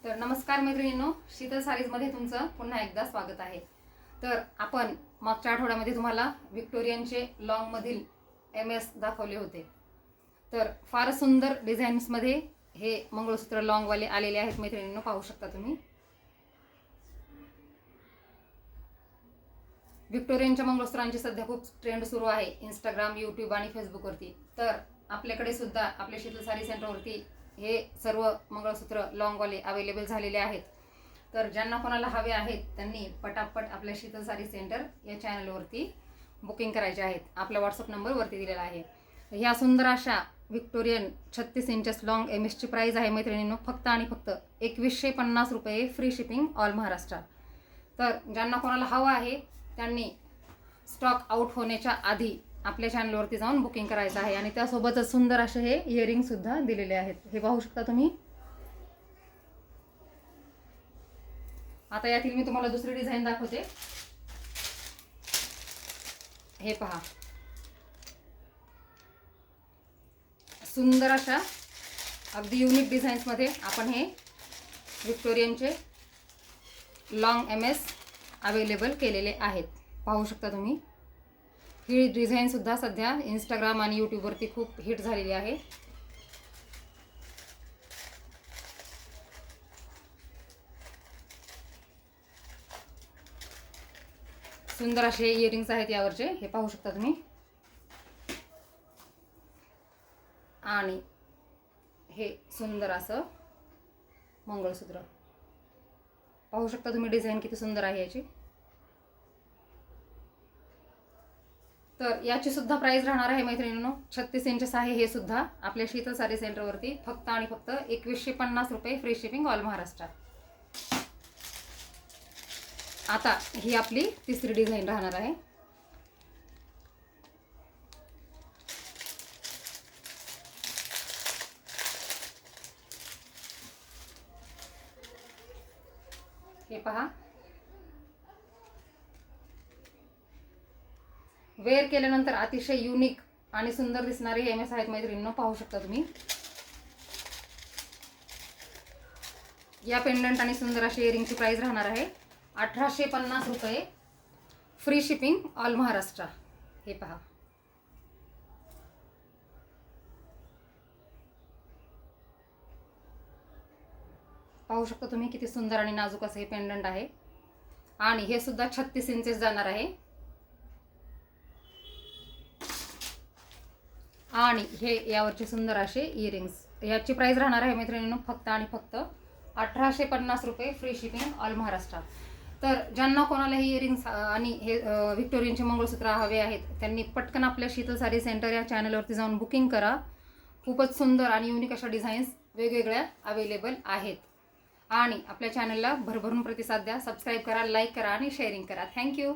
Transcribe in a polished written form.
तर नमस्कार मैत्रिणींनो, शीतल सारीजमध्ये तुमचं पुन्हा एकदा स्वागत आहे। तर आपण मागच्या आठवड्यामध्ये तुम्हाला व्हिक्टोरियनचे लॉंगमधील MS दाखवले होते। तर फार सुंदर डिझाईन्समध्ये हे मंगळसूत्र लॉंगवाले आलेले आहेत मैत्रिणींनो, पाहू शकता तुम्ही। व्हिक्टोरियनच्या मंगळसूत्रांची सध्या खूप ट्रेंड सुरू आहे इंस्टाग्राम, यूट्यूब आणि फेसबुकवरती। तर आपल्याकडे सुद्धा आपल्या शीतल सारी सेंटरवरती हे सर्व मंगळसूत्र लॉंगवाले अवेलेबल झालेले आहेत। तर ज्यांना कोणाला हवे आहेत त्यांनी पटापट आपल्या शीतल सारी सेंटर या चॅनलवरती बुकिंग करायचे आहेत। आपला व्हॉट्सअप नंबर वरती दिलेला आहे। ह्या सुंदर अशा व्हिक्टोरियन 36 इंचेस लॉंग MS ची प्राइस आहे मैत्रिणींनो फक्त आणि फक्त 2150 रुपये, फ्री शिपिंग ऑल महाराष्ट्र। तर ज्यांना कोणाला हवा आहे त्यांनी स्टॉक आउट होण्याच्या आधी आपल्या चॅनलवरती जाऊन बुकिंग करायचं आहे। आणि त्यासोबतच सुंदर असे हे इयरिंग सुद्धा दिलेले आहेत, हे पाहू शकता तुम्ही। आता यातील मी तुम्हाला दुसरी डिझाईन दाखवते। हे पहा, सुंदर अशा अगदी युनिक डिझाईन्स मध्ये आपण हे व्हिक्टोरियनचे लॉंग MS अवेलेबल केलेले आहेत, पाहू शकता तुम्ही। ही डिझाईन सुद्धा सध्या इंस्टाग्राम आणि यूट्यूब वरती खूप हिट झालेली आहे। सुंदर असे इयरिंग्स आहेत यावरचे, हे पाहू शकता तुम्ही। आणि हे सुंदर असं मंगळसूत्र पाहू शकता तुम्ही, डिझाईन किती सुंदर आहे याची। तर याची सुद्धा प्राइस राहणार आहे मैत्रिणींनो 36 इंचेस आहे हे सुद्धा आपल्या शीतल सारी सेंटरवरती फक्त आणि फक्त 2150 रुपये, फ्री शिपिंग ऑल महाराष्ट्र। आता ही आपली तिसरी डिझाईन राहणार आहे। हे पहा, वेअर केल्यानंतर अतिशय युनिक आणि सुंदर दिसणारे MS आहेत मैत्रिणींनो, पाहू शकता तुम्ही। या पेंडंट आणि सुंदर अशी इयरिंगची प्राइस राहणार आहे 1850 रुपये, फ्री शिपिंग ऑल महाराष्ट्र। हे पहा, पाहू शकता तुम्ही किती सुंदर आणि नाजूक असे हे पेंडंट आहे। आणि हे सुद्धा 36 इंचेस जाणार आहे। आणि हे यावरचे सुंदर असे इयरिंग्स, याची प्राइस राहणार आहे मैत्रिणींनो फक्त आणि फक्त 1850 रुपये, फ्री शिपिंग ऑल महाराष्ट्र। तर ज्यांना कोणाला हे इयरिंग्स आणि हे व्हिक्टोरियनचे मंगळसूत्र हवे आहेत त्यांनी पटकन आपल्या शीतल सारी सेंटर या चॅनलवरती जाऊन बुकिंग करा। खूपच सुंदर आणि युनिक अशा डिझाईन्स वेगवेगळ्या अवेलेबल आहेत। आणि आपल्या चॅनलला भरभरून प्रतिसाद द्या, सबस्क्राईब करा, लाईक करा आणि शेअरिंग करा। थँक्यू।